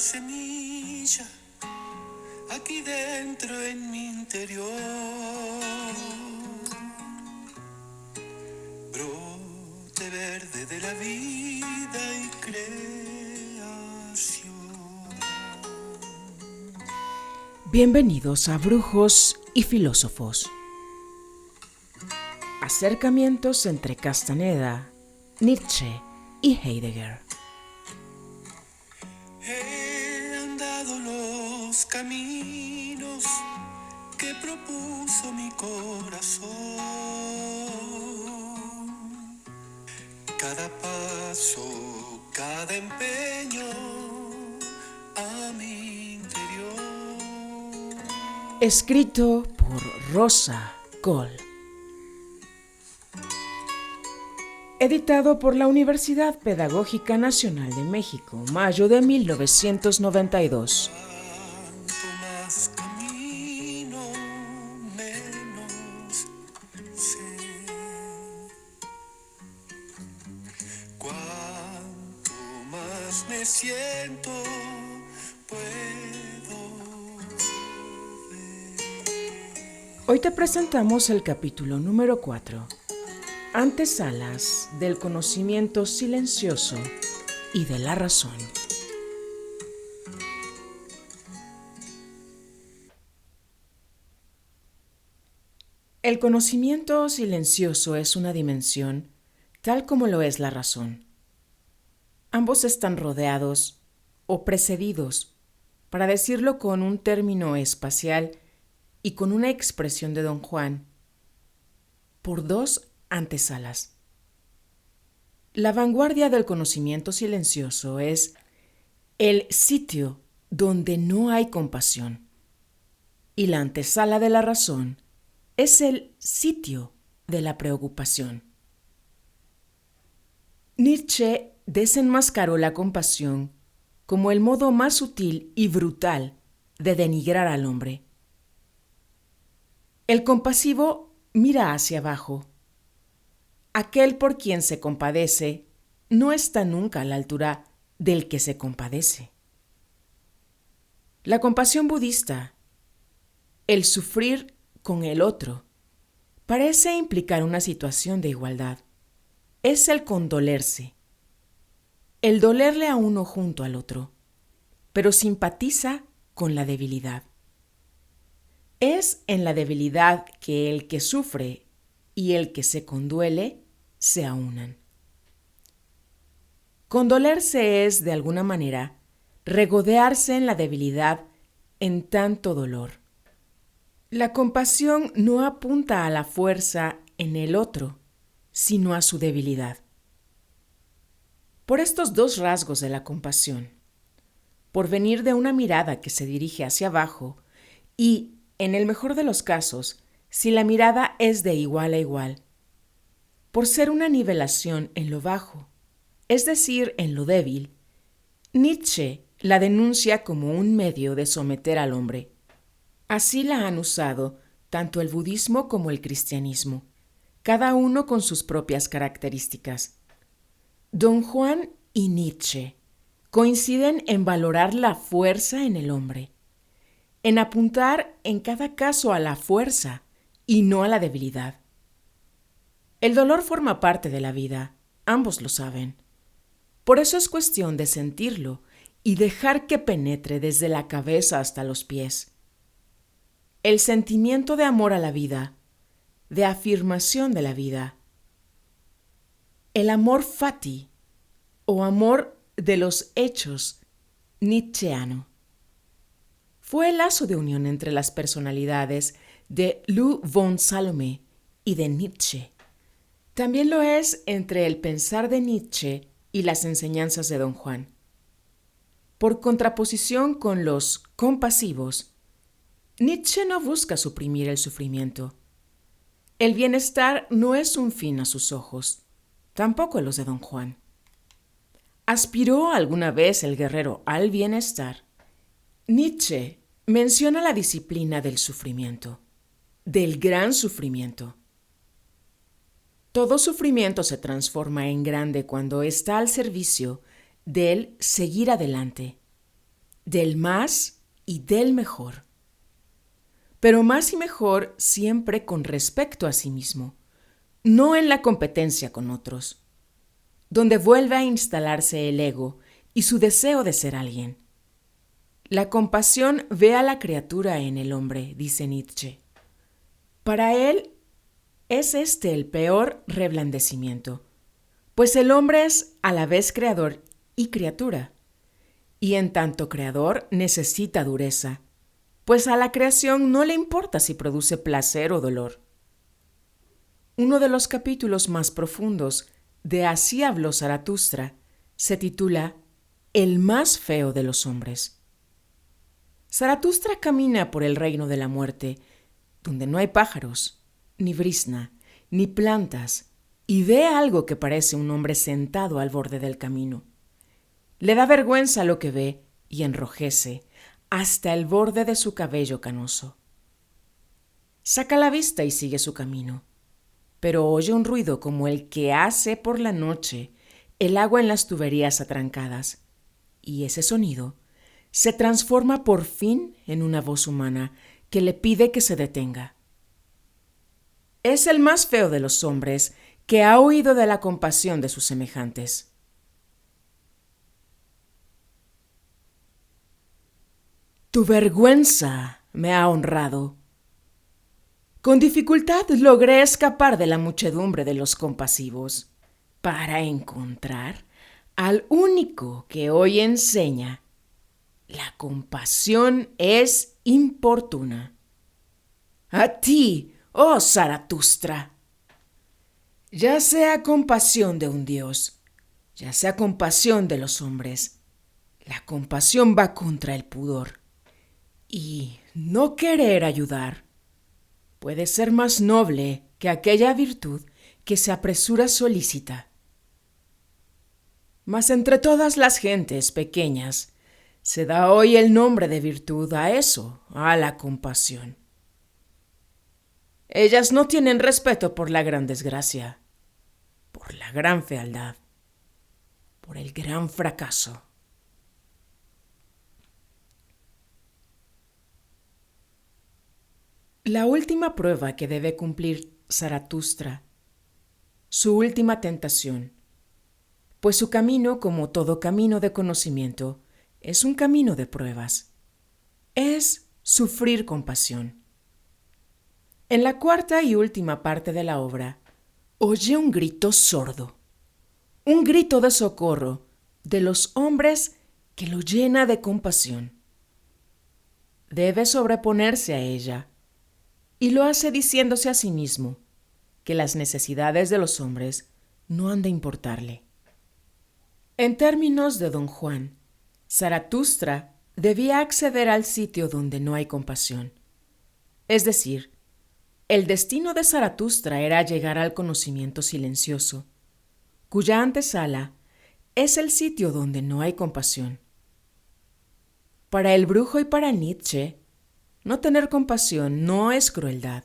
semilla aquí dentro en mi interior. Brote verde de la vida y creación. Bienvenidos a Brujos y Filósofos. Acercamientos entre Castaneda, Nietzsche y Heidegger. He andado los caminos que propuso mi corazón. Cada paso, cada empeño a mi interior. Escrito por Rosa Cole. Editado por la Universidad Pedagógica Nacional de México, mayo de 1992. Cuanto más camino, menos sé. Cuanto más me siento, puedo ver. Hoy te presentamos el capítulo número 4. Antesalas del conocimiento silencioso y de la razón. El conocimiento silencioso es una dimensión, tal como lo es la razón. Ambos están rodeados o precedidos, para decirlo con un término espacial y con una expresión de Don Juan, por dos antesalas. La vanguardia del conocimiento silencioso es el sitio donde no hay compasión, y la antesala de la razón es el sitio de la preocupación. Nietzsche desenmascaró la compasión como el modo más sutil y brutal de denigrar al hombre. El compasivo mira hacia abajo. Aquel por quien se compadece no está nunca a la altura del que se compadece. La compasión budista, el sufrir con el otro, parece implicar una situación de igualdad. Es el condolerse, el dolerle a uno junto al otro, pero simpatiza con la debilidad. Es en la debilidad que el que sufre y el que se conduele se aunan. Condolerse es, de alguna manera, regodearse en la debilidad en tanto dolor. La compasión no apunta a la fuerza en el otro, sino a su debilidad. Por estos dos rasgos de la compasión, por venir de una mirada que se dirige hacia abajo y, en el mejor de los casos, si la mirada es de igual a igual, por ser una nivelación en lo bajo, es decir, en lo débil, Nietzsche la denuncia como un medio de someter al hombre. Así la han usado tanto el budismo como el cristianismo, cada uno con sus propias características. Don Juan y Nietzsche coinciden en valorar la fuerza en el hombre, en apuntar en cada caso a la fuerza y no a la debilidad. El dolor forma parte de la vida, ambos lo saben. Por eso es cuestión de sentirlo y dejar que penetre desde la cabeza hasta los pies. El sentimiento de amor a la vida, de afirmación de la vida. El amor fati o amor de los hechos nietzscheano. Fue el lazo de unión entre las personalidades de Lou von Salome y de Nietzsche. También lo es entre el pensar de Nietzsche y las enseñanzas de Don Juan. Por contraposición con los compasivos, Nietzsche no busca suprimir el sufrimiento. El bienestar no es un fin a sus ojos, tampoco los de Don Juan. ¿Aspiró alguna vez el guerrero al bienestar? Nietzsche menciona la disciplina del sufrimiento, del gran sufrimiento. Todo sufrimiento se transforma en grande cuando está al servicio del seguir adelante, del más y del mejor. Pero más y mejor siempre con respecto a sí mismo, no en la competencia con otros, donde vuelve a instalarse el ego y su deseo de ser alguien. La compasión ve a la criatura en el hombre, dice Nietzsche. Para él es este el peor reblandecimiento, pues el hombre es a la vez creador y criatura, y en tanto creador necesita dureza, pues a la creación no le importa si produce placer o dolor. Uno de los capítulos más profundos de Así habló Zaratustra se titula El más feo de los hombres. Zaratustra camina por el reino de la muerte, donde no hay pájaros, ni brizna, ni plantas, y ve algo que parece un hombre sentado al borde del camino. Le da vergüenza lo que ve y enrojece hasta el borde de su cabello canoso. Saca la vista y sigue su camino, pero oye un ruido como el que hace por la noche el agua en las tuberías atrancadas, y ese sonido se transforma por fin en una voz humana que le pide que se detenga. Es el más feo de los hombres que ha huido de la compasión de sus semejantes. Tu vergüenza me ha honrado. Con dificultad logré escapar de la muchedumbre de los compasivos para encontrar al único que hoy enseña: la compasión es importuna. A ti, oh Zaratustra. Ya sea compasión de un Dios, ya sea compasión de los hombres, la compasión va contra el pudor. Y no querer ayudar puede ser más noble que aquella virtud que se apresura solícita. Mas entre todas las gentes pequeñas se da hoy el nombre de virtud a eso, a la compasión. Ellas no tienen respeto por la gran desgracia, por la gran fealdad, por el gran fracaso. La última prueba que debe cumplir Zaratustra, su última tentación, pues su camino, como todo camino de conocimiento, es un camino de pruebas, es sufrir compasión. En la cuarta y última parte de la obra, oye un grito sordo, un grito de socorro de los hombres que lo llena de compasión. Debe sobreponerse a ella, y lo hace diciéndose a sí mismo que las necesidades de los hombres no han de importarle. En términos de Don Juan, Zaratustra debía acceder al sitio donde no hay compasión. Es decir, el destino de Zaratustra era llegar al conocimiento silencioso, cuya antesala es el sitio donde no hay compasión. Para el brujo y para Nietzsche, no tener compasión no es crueldad,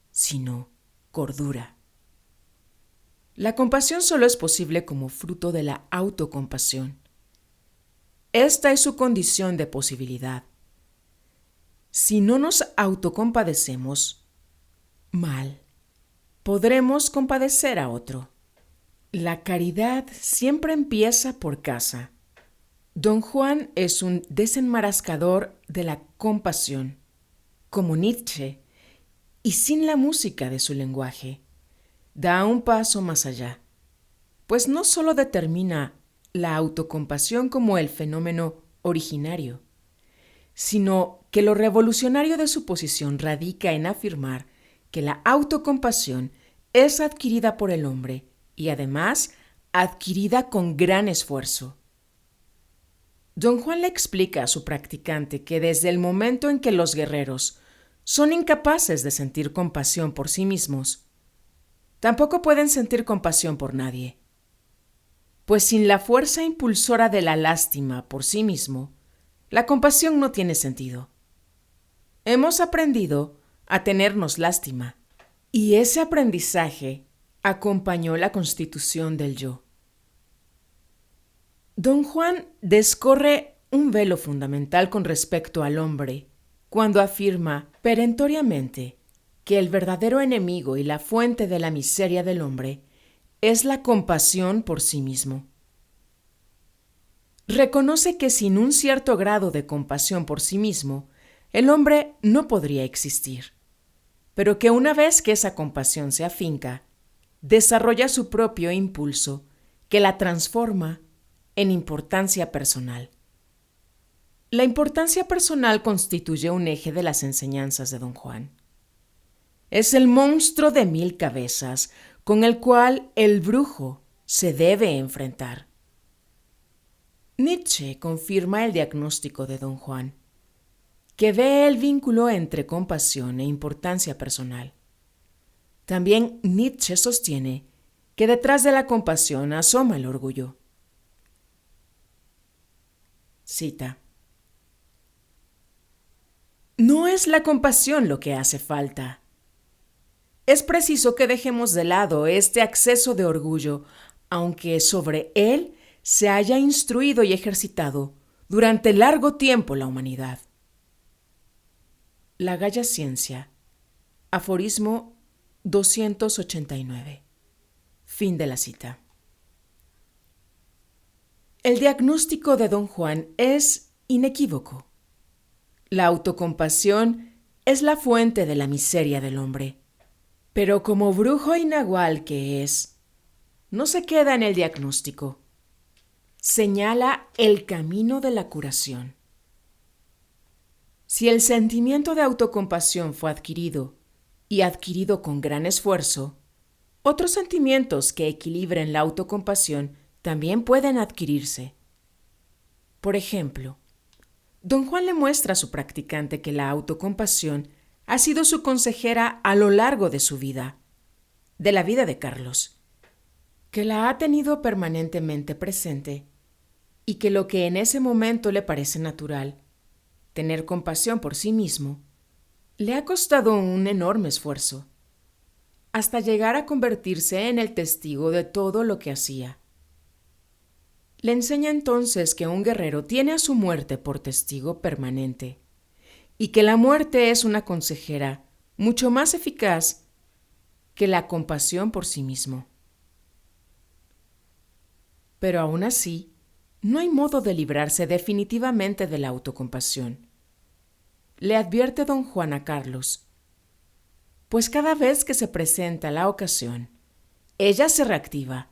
sino cordura. La compasión solo es posible como fruto de la autocompasión. Esta es su condición de posibilidad. Si no nos autocompadecemos, mal, podremos compadecer a otro. La caridad siempre empieza por casa. Don Juan es un desenmarascador de la compasión, como Nietzsche, y sin la música de su lenguaje, da un paso más allá, pues no solo determina la autocompasión como el fenómeno originario, sino que lo revolucionario de su posición radica en afirmar que la autocompasión es adquirida por el hombre y además adquirida con gran esfuerzo. Don Juan le explica a su practicante que desde el momento en que los guerreros son incapaces de sentir compasión por sí mismos, tampoco pueden sentir compasión por nadie. Pues sin la fuerza impulsora de la lástima por sí mismo, la compasión no tiene sentido. Hemos aprendido a tenernos lástima, y ese aprendizaje acompañó la constitución del yo. Don Juan descorre un velo fundamental con respecto al hombre cuando afirma perentoriamente que el verdadero enemigo y la fuente de la miseria del hombre es la compasión por sí mismo. Reconoce que sin un cierto grado de compasión por sí mismo, el hombre no podría existir, pero que una vez que esa compasión se afinca, desarrolla su propio impulso que la transforma en importancia personal. La importancia personal constituye un eje de las enseñanzas de Don Juan. Es el monstruo de 1000 cabezas con el cual el brujo se debe enfrentar. Nietzsche confirma el diagnóstico de Don Juan, que ve el vínculo entre compasión e importancia personal. También Nietzsche sostiene que detrás de la compasión asoma el orgullo. Cita: no es la compasión lo que hace falta. Es preciso que dejemos de lado este acceso de orgullo, aunque sobre él se haya instruido y ejercitado durante largo tiempo la humanidad. La Gaya Ciencia, aforismo 289. Fin de la cita. El diagnóstico de Don Juan es inequívoco. La autocompasión es la fuente de la miseria del hombre. Pero como brujo y nahual que es, no se queda en el diagnóstico. Señala el camino de la curación. Si el sentimiento de autocompasión fue adquirido, y adquirido con gran esfuerzo, otros sentimientos que equilibren la autocompasión también pueden adquirirse. Por ejemplo, Don Juan le muestra a su practicante que la autocompasión ha sido su consejera a lo largo de su vida, de la vida de Carlos, que la ha tenido permanentemente presente y que lo que en ese momento le parece natural, tener compasión por sí mismo, le ha costado un enorme esfuerzo, hasta llegar a convertirse en el testigo de todo lo que hacía. Le enseña entonces que un guerrero tiene a su muerte por testigo permanente y que la muerte es una consejera mucho más eficaz que la compasión por sí mismo. Pero aún así, no hay modo de librarse definitivamente de la autocompasión. Le advierte Don Juan a Carlos, pues cada vez que se presenta la ocasión, ella se reactiva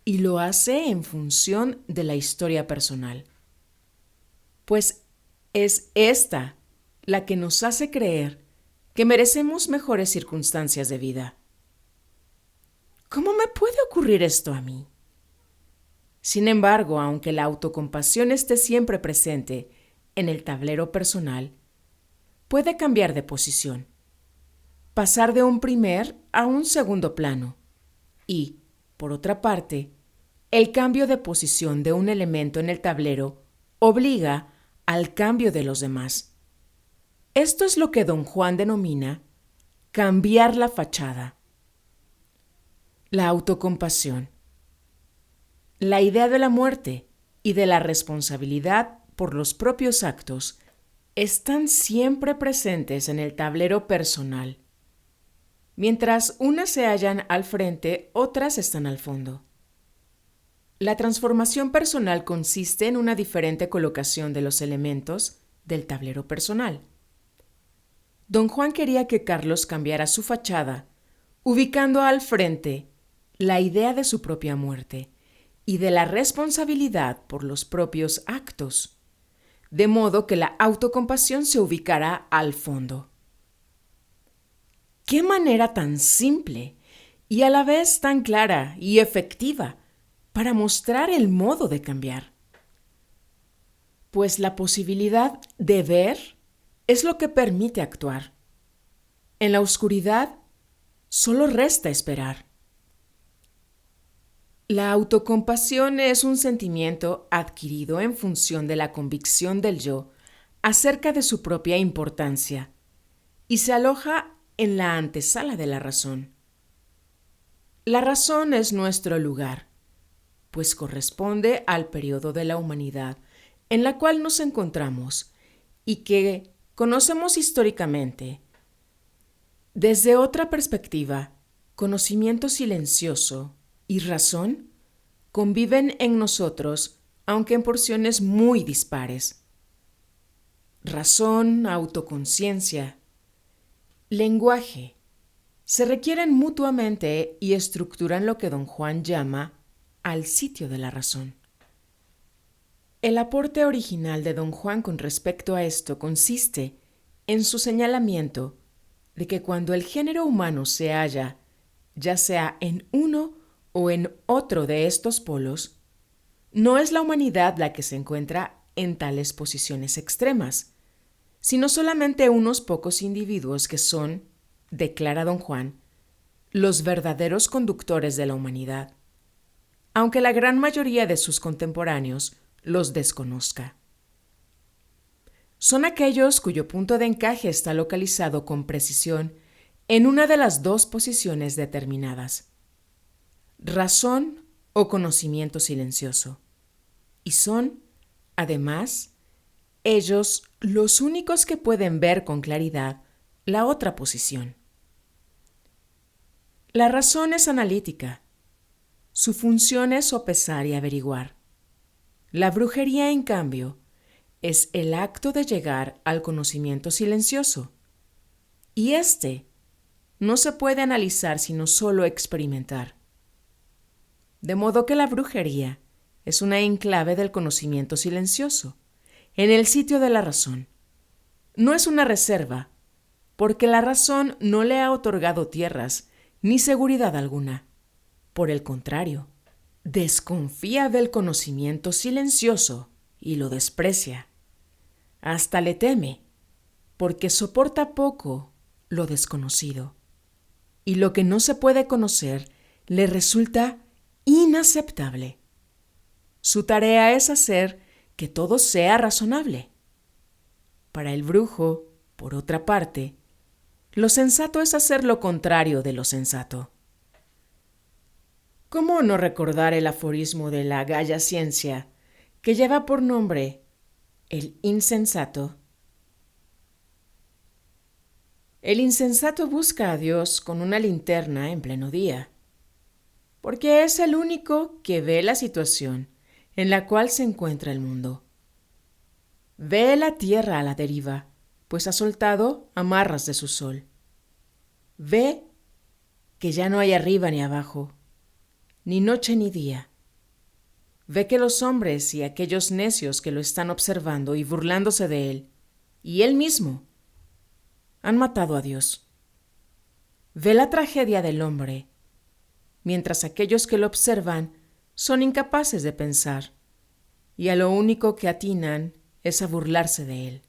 y lo hace en función de la historia personal. Pues es esta la que nos hace creer que merecemos mejores circunstancias de vida. ¿Cómo me puede ocurrir esto a mí? Sin embargo, aunque la autocompasión esté siempre presente en el tablero personal, puede cambiar de posición, pasar de un primer a un segundo plano y, por otra parte, el cambio de posición de un elemento en el tablero obliga al cambio de los demás. Esto es lo que Don Juan denomina cambiar la fachada. La autocompasión, la idea de la muerte y de la responsabilidad por los propios actos están siempre presentes en el tablero personal. Mientras unas se hallan al frente, otras están al fondo. La transformación personal consiste en una diferente colocación de los elementos del tablero personal. Don Juan quería que Carlos cambiara su fachada, ubicando al frente la idea de su propia muerte y de la responsabilidad por los propios actos, de modo que la autocompasión se ubicara al fondo. ¡Qué manera tan simple y a la vez tan clara y efectiva para mostrar el modo de cambiar! Pues la posibilidad de ver es lo que permite actuar. En la oscuridad solo resta esperar. La autocompasión es un sentimiento adquirido en función de la convicción del yo acerca de su propia importancia y se aloja en la antesala de la razón. La razón es nuestro lugar, pues corresponde al periodo de la humanidad en la cual nos encontramos y que conocemos históricamente. Desde otra perspectiva, conocimiento silencioso y razón conviven en nosotros, aunque en porciones muy dispares. Razón, autoconciencia, lenguaje, se requieren mutuamente y estructuran lo que don Juan llama al sitio de la razón. El aporte original de don Juan con respecto a esto consiste en su señalamiento de que cuando el género humano se halla, ya sea en uno o en otro de estos polos, no es la humanidad la que se encuentra en tales posiciones extremas, sino solamente unos pocos individuos que son, declara don Juan, los verdaderos conductores de la humanidad, aunque la gran mayoría de sus contemporáneos los desconozca. Son aquellos cuyo punto de encaje está localizado con precisión en una de las dos posiciones determinadas, razón o conocimiento silencioso, y son, además, ellos los únicos que pueden ver con claridad la otra posición. La razón es analítica. Su función es sopesar y averiguar. La brujería, en cambio, es el acto de llegar al conocimiento silencioso. Y este no se puede analizar sino solo experimentar. De modo que la brujería es una enclave del conocimiento silencioso, en el sitio de la razón. No es una reserva, porque la razón no le ha otorgado tierras ni seguridad alguna. Por el contrario, desconfía del conocimiento silencioso y lo desprecia. Hasta le teme, porque soporta poco lo desconocido. Y lo que no se puede conocer le resulta inaceptable. Su tarea es hacer que todo sea razonable. Para el brujo, por otra parte, lo sensato es hacer lo contrario de lo sensato. ¿Cómo no recordar el aforismo de la Gaya Ciencia que lleva por nombre el insensato? El insensato busca a Dios con una linterna en pleno día, porque es el único que ve la situación en la cual se encuentra el mundo. Ve la tierra a la deriva, pues ha soltado amarras de su sol. Ve que ya no hay arriba ni abajo, ni noche ni día. Ve que los hombres y aquellos necios que lo están observando y burlándose de él, y él mismo, han matado a Dios. Ve la tragedia del hombre, mientras aquellos que lo observan son incapaces de pensar, y a lo único que atinan es a burlarse de él.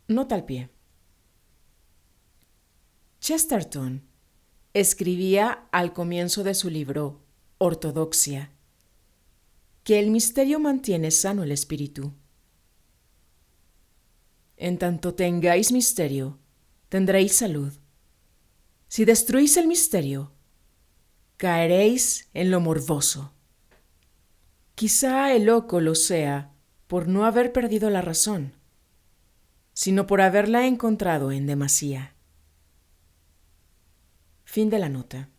Nota al pie. Chesterton escribía al comienzo de su libro Ortodoxia que el misterio mantiene sano el espíritu. En tanto tengáis misterio, tendréis salud. Si destruís el misterio, caeréis en lo morboso. Quizá el loco lo sea por no haber perdido la razón, sino por haberla encontrado en demasía. Fin de la nota.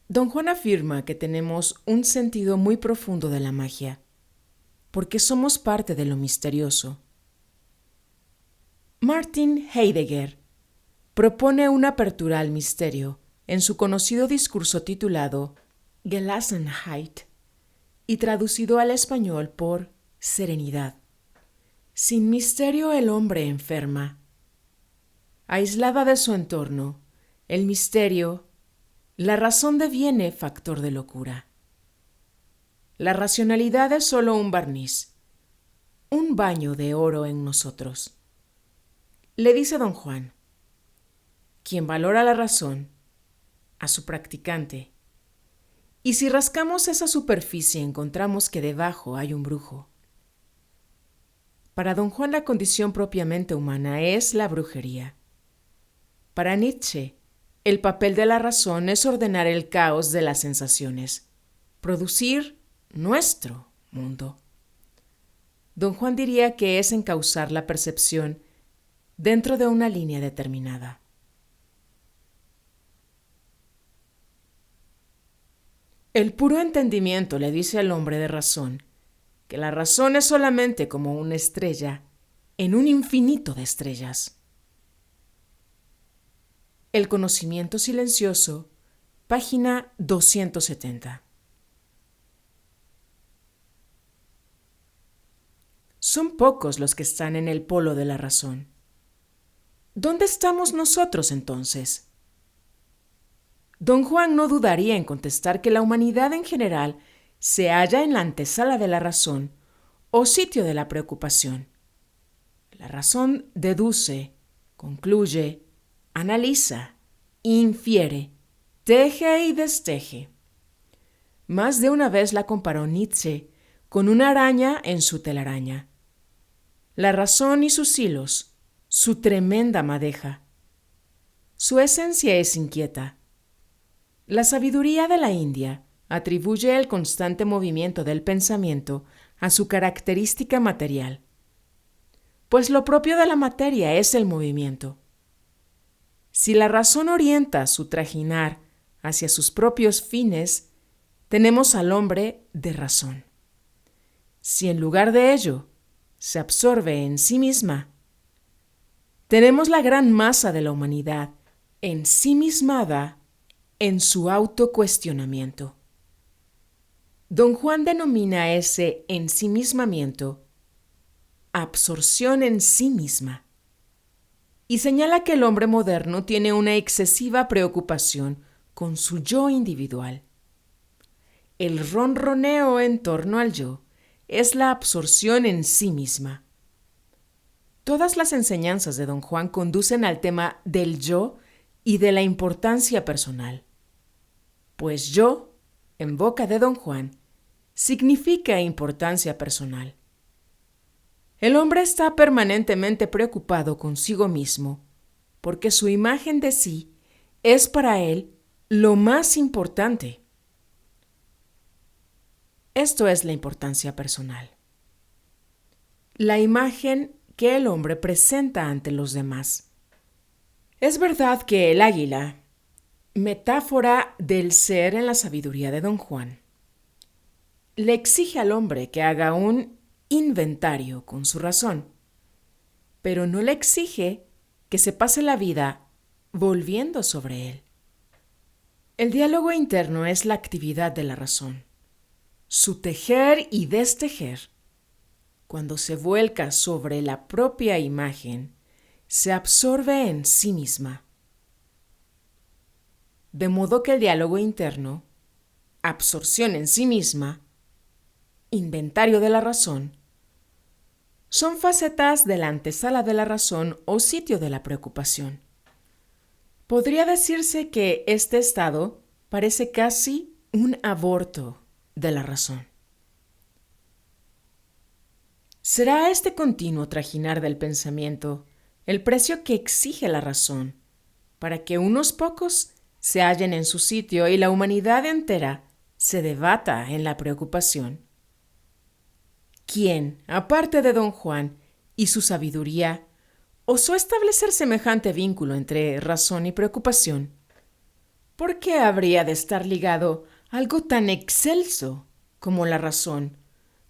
Don Juan afirma que tenemos un sentido muy profundo de la magia, porque somos parte de lo misterioso. Martin Heidegger propone una apertura al misterio en su conocido discurso titulado Gelassenheit y traducido al español por Serenidad. Sin misterio el hombre enferma. Aislada de su entorno, el misterio, la razón deviene factor de locura. La racionalidad es solo un barniz, un baño de oro en nosotros. Le dice don Juan, quien valora la razón, a su practicante, y si rascamos esa superficie encontramos que debajo hay un brujo. Para don Juan la condición propiamente humana es la brujería. Para Nietzsche, El papel de la razón es ordenar el caos de las sensaciones, producir nuestro mundo. Don Juan diría que es encauzar la percepción dentro de una línea determinada. El puro entendimiento le dice al hombre de razón que la razón es solamente como una estrella en un infinito de estrellas. El conocimiento silencioso, página 270. Son pocos los que están en el polo de la razón. ¿Dónde estamos nosotros entonces? Don Juan no dudaría en contestar que la humanidad en general se halla en la antesala de la razón o sitio de la preocupación. La razón deduce, concluye, analiza, infiere, teje y desteje. Más de una vez la comparó Nietzsche con una araña en su telaraña. La razón y sus hilos, su tremenda madeja. Su esencia es inquieta. La sabiduría de la India atribuye el constante movimiento del pensamiento a su característica material, pues lo propio de la materia es el movimiento. Si la razón orienta su trajinar hacia sus propios fines, tenemos al hombre de razón. Si en lugar de ello se absorbe en sí misma, tenemos la gran masa de la humanidad ensimismada en su autocuestionamiento. Don Juan denomina ese ensimismamiento absorción en sí misma y señala que el hombre moderno tiene una excesiva preocupación con su yo individual. El ronroneo en torno al yo es la absorción en sí misma. Todas las enseñanzas de Don Juan conducen al tema del yo y de la importancia personal. Pues yo, en boca de Don Juan, significa importancia personal. El hombre está permanentemente preocupado consigo mismo, porque su imagen de sí es para él lo más importante. Esto es la importancia personal. La imagen que el hombre presenta ante los demás. Es verdad que el águila, metáfora del ser en la sabiduría de Don Juan, le exige al hombre que haga un inventario con su razón, pero no le exige que se pase la vida volviendo sobre él. El diálogo interno es la actividad de la razón, su tejer y destejer. Cuando se vuelca sobre la propia imagen, se absorbe en sí misma. De modo que el diálogo interno, absorción en sí misma, inventario de la razón, son facetas de la antesala de la razón o sitio de la preocupación. Podría decirse que este estado parece casi un aborto de la razón. ¿Será este continuo trajinar del pensamiento el precio que exige la razón para que unos pocos se hallen en su sitio y la humanidad entera se debata en la preocupación? ¿Quién, aparte de Don Juan y su sabiduría, osó establecer semejante vínculo entre razón y preocupación? ¿Por qué habría de estar ligado algo tan excelso como la razón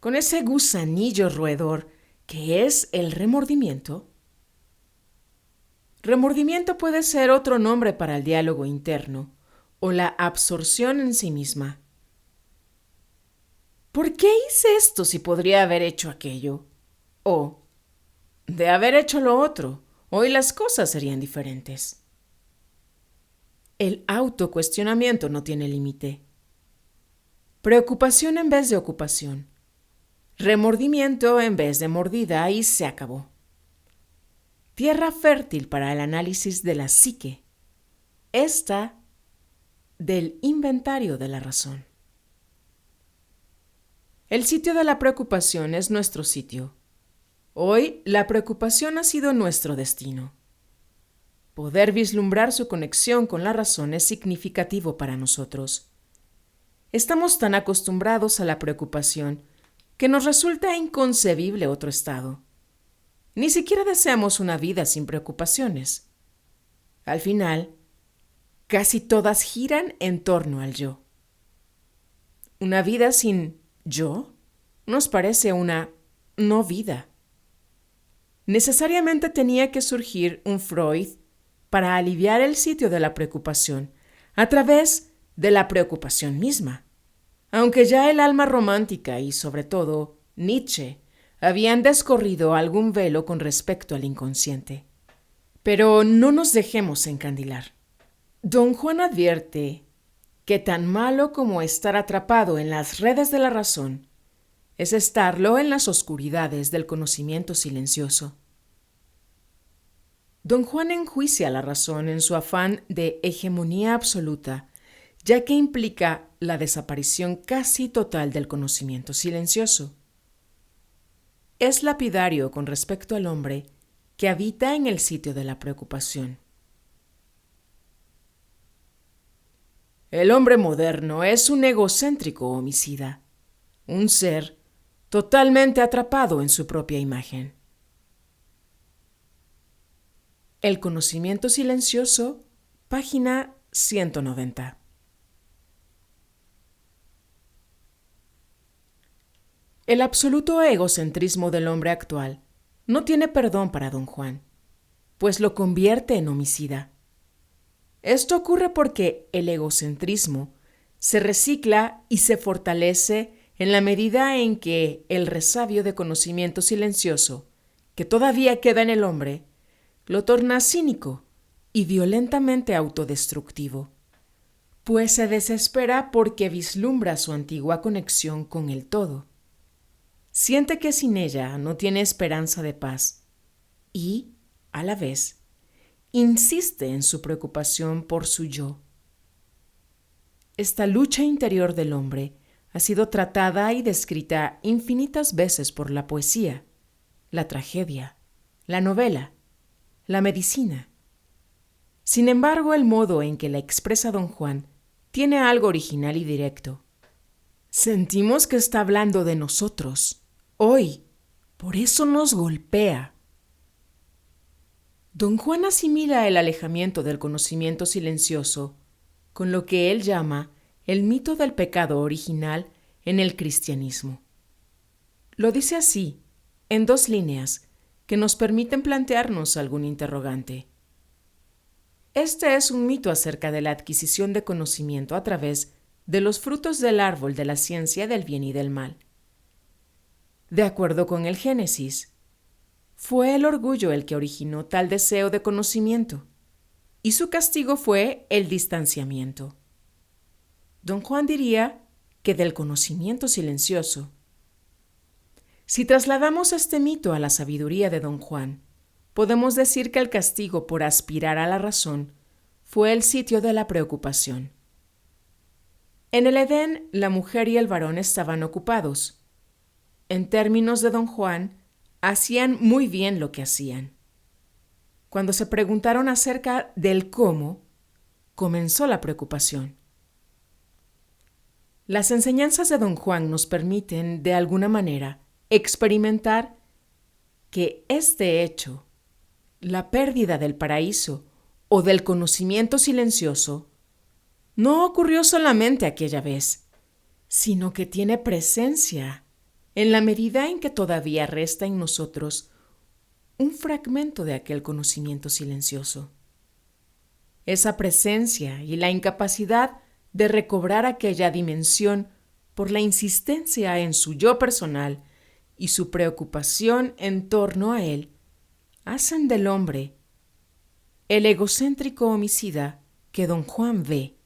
con ese gusanillo roedor que es el remordimiento? Remordimiento puede ser otro nombre para el diálogo interno o la absorción en sí misma. ¿Por qué hice esto si podría haber hecho aquello? O, de haber hecho lo otro, hoy las cosas serían diferentes. El autocuestionamiento no tiene límite. Preocupación en vez de ocupación. Remordimiento en vez de mordida y se acabó. Tierra fértil para el análisis de la psique. Esta del inventario de la razón. El sitio de la preocupación es nuestro sitio. Hoy la preocupación ha sido nuestro destino. poder vislumbrar su conexión con la razón es significativo para nosotros. Estamos tan acostumbrados a la preocupación que nos resulta inconcebible otro estado. Ni siquiera deseamos una vida sin preocupaciones. Al final, casi todas giran en torno al yo. Una vida sin yo nos parece una no vida. Necesariamente tenía que surgir un Freud para aliviar el sitio de la preocupación a través de la preocupación misma, aunque ya el alma romántica y sobre todo Nietzsche habían descorrido algún velo con respecto al inconsciente. Pero no nos dejemos encandilar. Don Juan advierte que tan malo como estar atrapado en las redes de la razón es estarlo en las oscuridades del conocimiento silencioso. Don Juan enjuicia la razón en su afán de hegemonía absoluta, ya que implica la desaparición casi total del conocimiento silencioso. Es lapidario con respecto al hombre que habita en el sitio de la preocupación. El hombre moderno es un egocéntrico homicida, un ser totalmente atrapado en su propia imagen. El conocimiento silencioso, página 190. El absoluto egocentrismo del hombre actual no tiene perdón para don Juan, pues lo convierte en homicida. Esto ocurre porque el egocentrismo se recicla y se fortalece en la medida en que el resabio de conocimiento silencioso que todavía queda en el hombre lo torna cínico y violentamente autodestructivo, pues se desespera porque vislumbra su antigua conexión con el todo. Siente que sin ella no tiene esperanza de paz y, a la vez, insiste en su preocupación por su yo. Esta lucha interior del hombre ha sido tratada y descrita infinitas veces por la poesía, la tragedia, la novela, la medicina. Sin embargo, el modo en que la expresa don Juan tiene algo original y directo. Sentimos que está hablando de nosotros, hoy, por eso nos golpea. Don Juan asimila el alejamiento del conocimiento silencioso con lo que él llama el mito del pecado original en el cristianismo. Lo dice así, en 2 líneas, que nos permiten plantearnos algún interrogante. Este es un mito acerca de la adquisición de conocimiento a través de los frutos del árbol de la ciencia del bien y del mal. De acuerdo con el Génesis, fue el orgullo el que originó tal deseo de conocimiento, y su castigo fue el distanciamiento. Don Juan diría que del conocimiento silencioso. Si trasladamos este mito a la sabiduría de don Juan, podemos decir que el castigo por aspirar a la razón fue el sitio de la preocupación. En el Edén, la mujer y el varón estaban ocupados. En términos de don Juan, hacían muy bien lo que hacían. Cuando se preguntaron acerca del cómo, comenzó la preocupación. Las enseñanzas de don Juan nos permiten, de alguna manera, experimentar que este hecho, la pérdida del paraíso o del conocimiento silencioso, no ocurrió solamente aquella vez, sino que tiene presencia en la medida en que todavía resta en nosotros un fragmento de aquel conocimiento silencioso. Esa presencia y la incapacidad de recobrar aquella dimensión por la insistencia en su yo personal y su preocupación en torno a él, hacen del hombre el egocéntrico homicida que don Juan ve.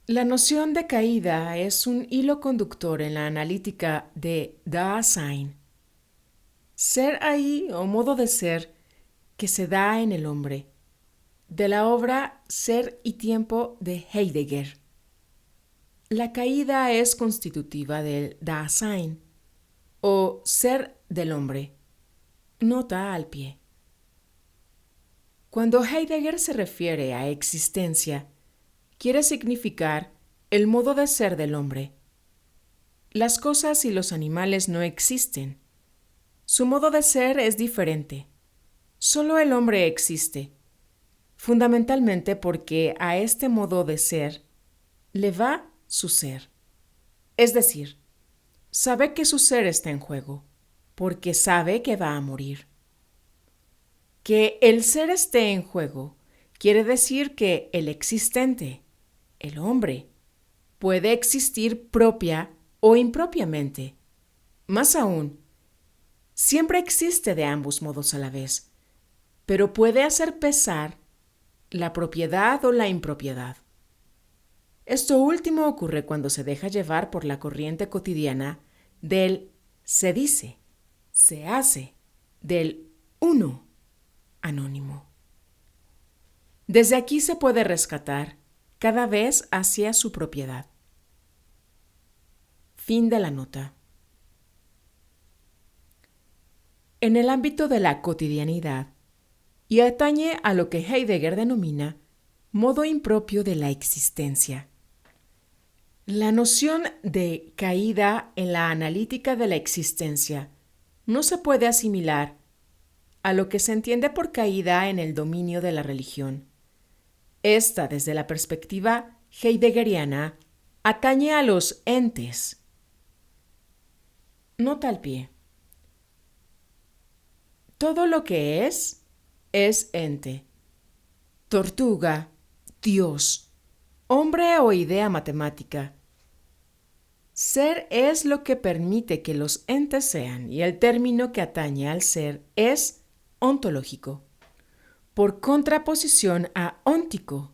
La noción de caída es un hilo conductor en la analítica de Dasein, ser ahí o modo de ser que se da en el hombre, de la obra Ser y Tiempo de Heidegger. La caída es constitutiva del Dasein, o ser del hombre. Nota al pie. Cuando Heidegger se refiere a existencia, quiere significar el modo de ser del hombre. Las cosas y los animales no existen. Su modo de ser es diferente. Solo el hombre existe, fundamentalmente porque a este modo de ser le va su ser. Es decir, sabe que su ser está en juego, porque sabe que va a morir. Que el ser esté en juego quiere decir que el existente, el hombre, puede existir propia o impropiamente. Más aún, siempre existe de ambos modos a la vez, pero puede hacer pesar la propiedad o la impropiedad. Esto último ocurre cuando se deja llevar por la corriente cotidiana del se dice, se hace, del uno anónimo. Desde aquí se puede rescatar cada vez hacia su propiedad. Fin de la nota. En el ámbito de la cotidianidad, y atañe a lo que Heidegger denomina modo impropio de la existencia. La noción de caída en la analítica de la existencia no se puede asimilar a lo que se entiende por caída en el dominio de la religión. Esta, desde la perspectiva heideggeriana, atañe a los entes. Nota al pie. Todo lo que es ente. Tortuga, Dios, hombre o idea matemática. Ser es lo que permite que los entes sean, y el término que atañe al ser es ontológico, por contraposición a óntico,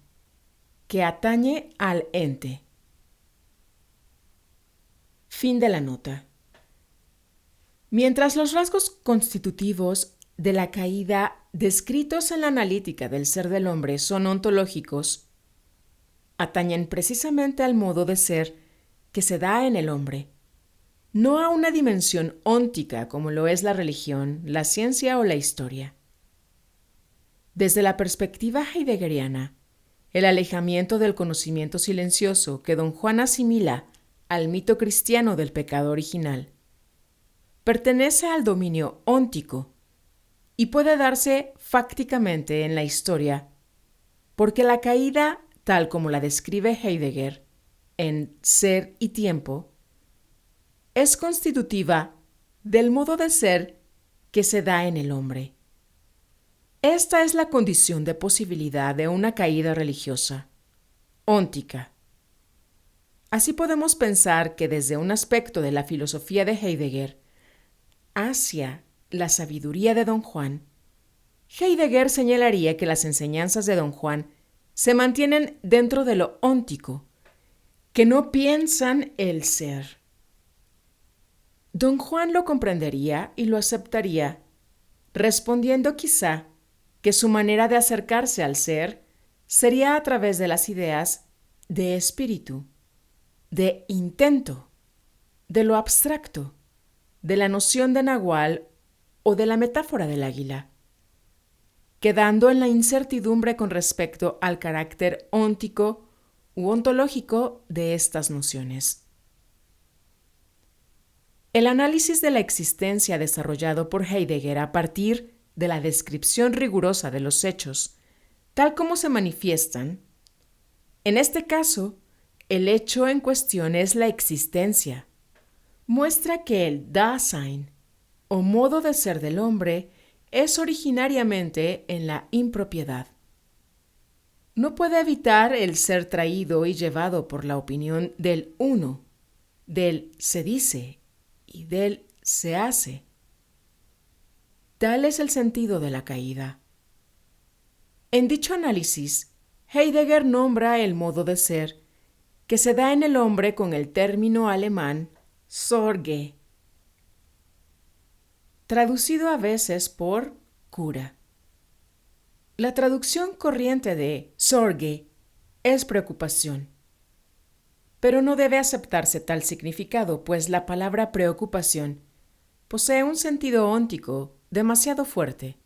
que atañe al ente. Fin de la nota. Mientras los rasgos constitutivos de la caída descritos en la analítica del ser del hombre son ontológicos, atañen precisamente al modo de ser que se da en el hombre, no a una dimensión óntica como lo es la religión, la ciencia o la historia. Desde la perspectiva heideggeriana, el alejamiento del conocimiento silencioso que don Juan asimila al mito cristiano del pecado original pertenece al dominio óntico y puede darse fácticamente en la historia, porque la caída, tal como la describe Heidegger en Ser y Tiempo, es constitutiva del modo de ser que se da en el hombre. Esta es la condición de posibilidad de una caída religiosa, óntica. Así podemos pensar que desde un aspecto de la filosofía de Heidegger hacia la sabiduría de don Juan, Heidegger señalaría que las enseñanzas de don Juan se mantienen dentro de lo óntico, que no piensan el ser. Don Juan lo comprendería y lo aceptaría, respondiendo quizá que su manera de acercarse al ser sería a través de las ideas de espíritu, de intento, de lo abstracto, de la noción de nahual o de la metáfora del águila, quedando en la incertidumbre con respecto al carácter óntico u ontológico de estas nociones. El análisis de la existencia desarrollado por Heidegger a partir de la descripción rigurosa de los hechos, tal como se manifiestan, en este caso, el hecho en cuestión es la existencia, muestra que el Dasein, o modo de ser del hombre, es originariamente en la impropiedad. No puede evitar el ser traído y llevado por la opinión del uno, del se dice y del se hace. Tal es el sentido de la caída. En dicho análisis, Heidegger nombra el modo de ser que se da en el hombre con el término alemán Sorge, traducido a veces por cura. La traducción corriente de Sorge es preocupación, pero no debe aceptarse tal significado, pues la palabra preocupación posee un sentido óntico demasiado fuerte.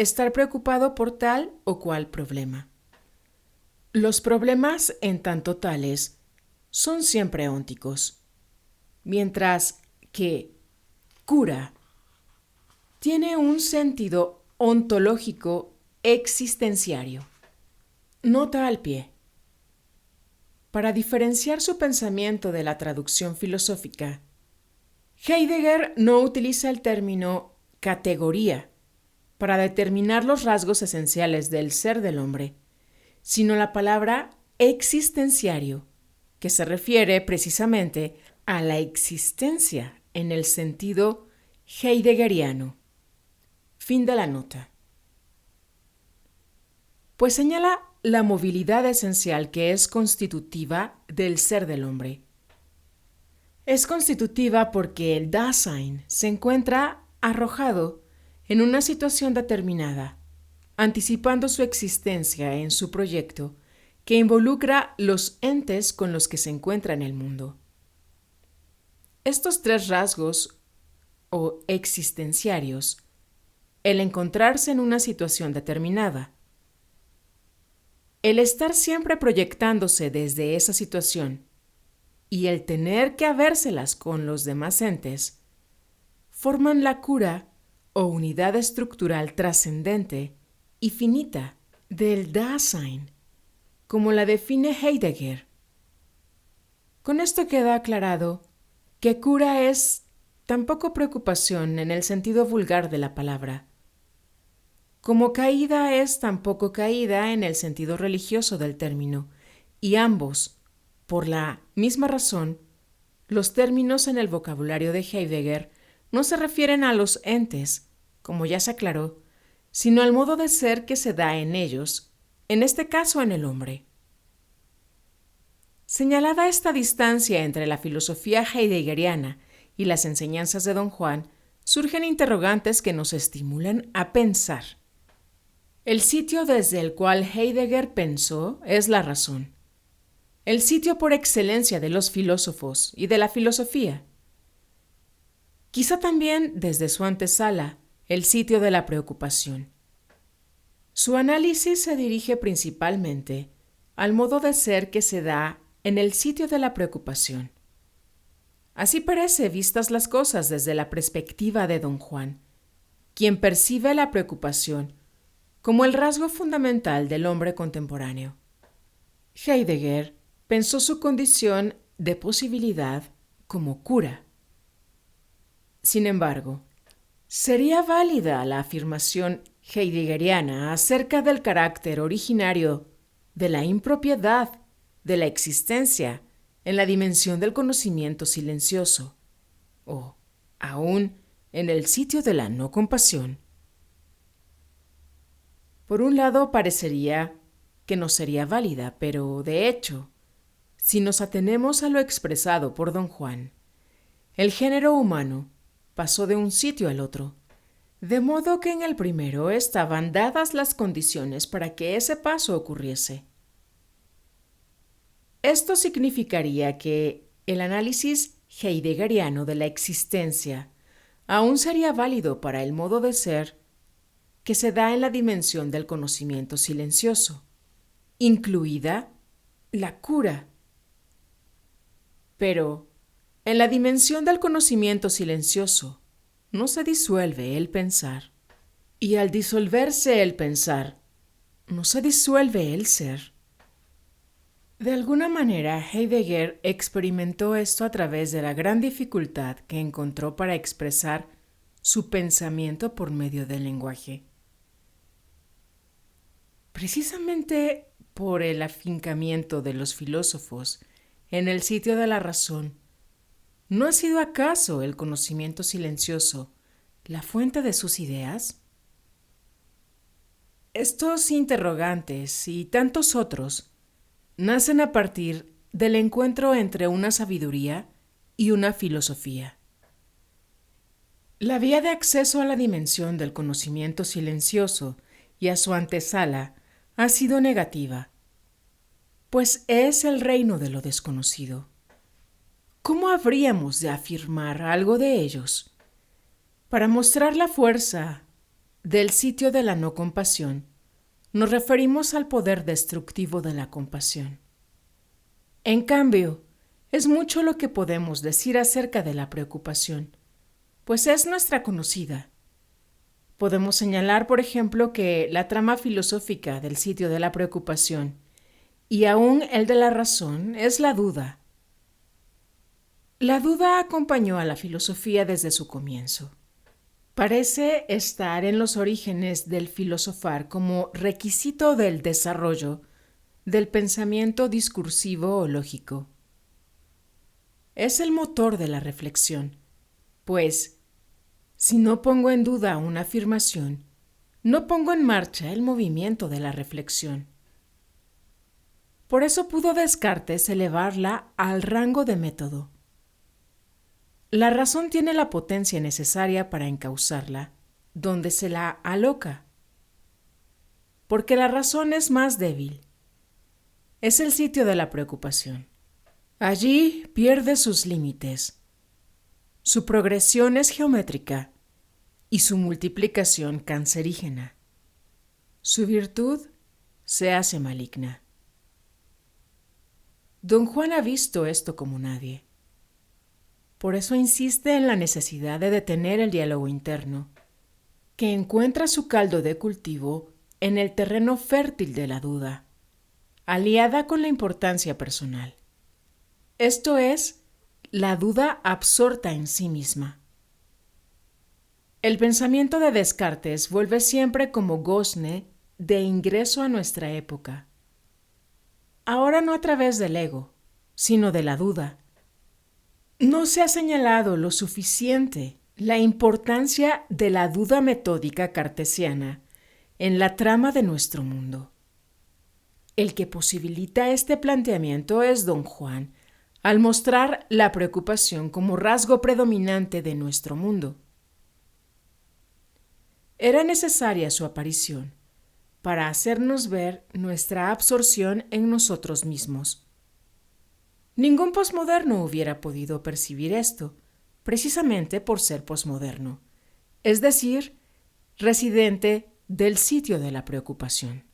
estar preocupado por tal o cual problema. Los problemas, en tanto tales, son siempre ónticos, mientras que cura tiene un sentido ontológico existenciario. Nota al pie. Para diferenciar su pensamiento de la traducción filosófica, Heidegger no utiliza el término categoría para determinar los rasgos esenciales del ser del hombre, sino la palabra existenciario, que se refiere precisamente a la existencia en el sentido heideggeriano. Fin de la nota. Pues señala la movilidad esencial que es constitutiva del ser del hombre. Es constitutiva porque el Dasein se encuentra arrojado en una situación determinada, anticipando su existencia en su proyecto que involucra los entes con los que se encuentra en el mundo. Estos tres rasgos, o existenciarios, el encontrarse en una situación determinada, el estar siempre proyectándose desde esa situación y el tener que habérselas con los demás entes, forman la cura o unidad estructural trascendente y finita del Dasein, como la define Heidegger. Con esto queda aclarado que cura es tampoco preocupación en el sentido vulgar de la palabra, como caída es tampoco caída en el sentido religioso del término, y ambos, por la misma razón, los términos en el vocabulario de Heidegger no se refieren a los entes, como ya se aclaró, sino al modo de ser que se da en ellos, en este caso en el hombre. Señalada esta distancia entre la filosofía heideggeriana y las enseñanzas de Don Juan, surgen interrogantes que nos estimulan a pensar. El sitio desde el cual Heidegger pensó es la razón, el sitio por excelencia de los filósofos y de la filosofía. Quizá también desde su antesala, el sitio de la preocupación. Su análisis se dirige principalmente al modo de ser que se da en el sitio de la preocupación. Así parece vistas las cosas desde la perspectiva de Don Juan, quien percibe la preocupación como el rasgo fundamental del hombre contemporáneo. Heidegger pensó su condición de posibilidad como cura. Sin embargo, ¿sería válida la afirmación heideggeriana acerca del carácter originario de la impropiedad de la existencia en la dimensión del conocimiento silencioso, o aún en el sitio de la no compasión? Por un lado, parecería que no sería válida, pero de hecho, si nos atenemos a lo expresado por Don Juan, el género humano pasó de un sitio al otro, de modo que en el primero estaban dadas las condiciones para que ese paso ocurriese. Esto significaría que el análisis heideggeriano de la existencia aún sería válido para el modo de ser que se da en la dimensión del conocimiento silencioso, incluida la cura. Pero en la dimensión del conocimiento silencioso no se disuelve el pensar, y al disolverse el pensar, no se disuelve el ser. De alguna manera, Heidegger experimentó esto a través de la gran dificultad que encontró para expresar su pensamiento por medio del lenguaje. Precisamente por el afincamiento de los filósofos en el sitio de la razón, ¿no ha sido acaso el conocimiento silencioso la fuente de sus ideas? Estos interrogantes y tantos otros nacen a partir del encuentro entre una sabiduría y una filosofía. La vía de acceso a la dimensión del conocimiento silencioso y a su antesala ha sido negativa, pues es el reino de lo desconocido. ¿Cómo habríamos de afirmar algo de ellos? Para mostrar la fuerza del sitio de la no compasión, nos referimos al poder destructivo de la compasión. En cambio, es mucho lo que podemos decir acerca de la preocupación, pues es nuestra conocida. Podemos señalar, por ejemplo, que la trama filosófica del sitio de la preocupación y aún el de la razón es la duda. La duda acompañó a la filosofía desde su comienzo. Parece estar en los orígenes del filosofar como requisito del desarrollo del pensamiento discursivo o lógico. Es el motor de la reflexión, pues, si no pongo en duda una afirmación, no pongo en marcha el movimiento de la reflexión. Por eso pudo Descartes elevarla al rango de método. La razón tiene la potencia necesaria para encauzarla donde se la aloca, porque la razón es más débil. Es el sitio de la preocupación. Allí pierde sus límites. Su progresión es geométrica y su multiplicación cancerígena. Su virtud se hace maligna. Don Juan ha visto esto como nadie. Por eso insiste en la necesidad de detener el diálogo interno, que encuentra su caldo de cultivo en el terreno fértil de la duda, aliada con la importancia personal. Esto es, la duda absorta en sí misma. El pensamiento de Descartes vuelve siempre como gozne de ingreso a nuestra época. Ahora no a través del ego, sino de la duda. No se ha señalado lo suficiente la importancia de la duda metódica cartesiana en la trama de nuestro mundo. El que posibilita este planteamiento es Don Juan, al mostrar la preocupación como rasgo predominante de nuestro mundo. Era necesaria su aparición para hacernos ver nuestra absorción en nosotros mismos. Ningún posmoderno hubiera podido percibir esto, precisamente por ser posmoderno, es decir, residente del sitio de la preocupación.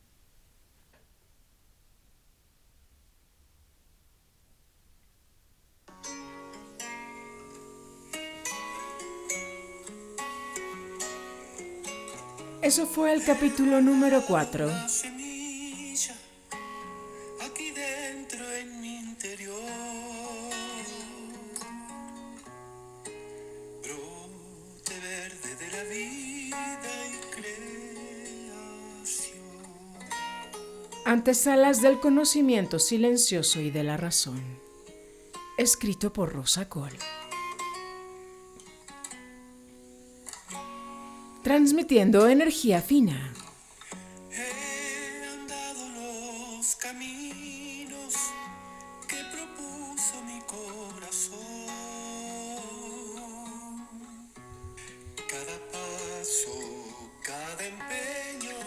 Eso fue el capítulo número 4. Una semilla aquí dentro en mi interior, brote verde de la vida y creación. Antesalas del conocimiento silencioso y de la razón. Escrito por Rosa Cole. Transmitiendo energía fina. He andado los caminos que propuso mi corazón. Cada paso, cada empeño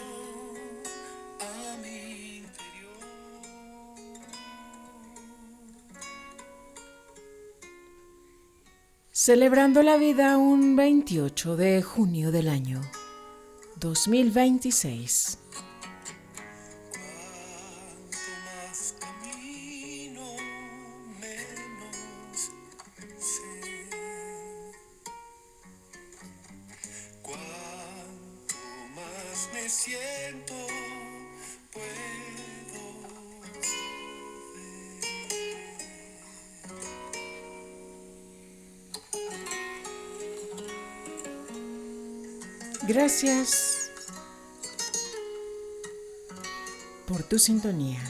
a mi interior. Celebrando la vida un 28 de junio del año 2026. Cuanto más camino, menos sé. Cuanto más me siento, puedo Gracias por tu sintonía.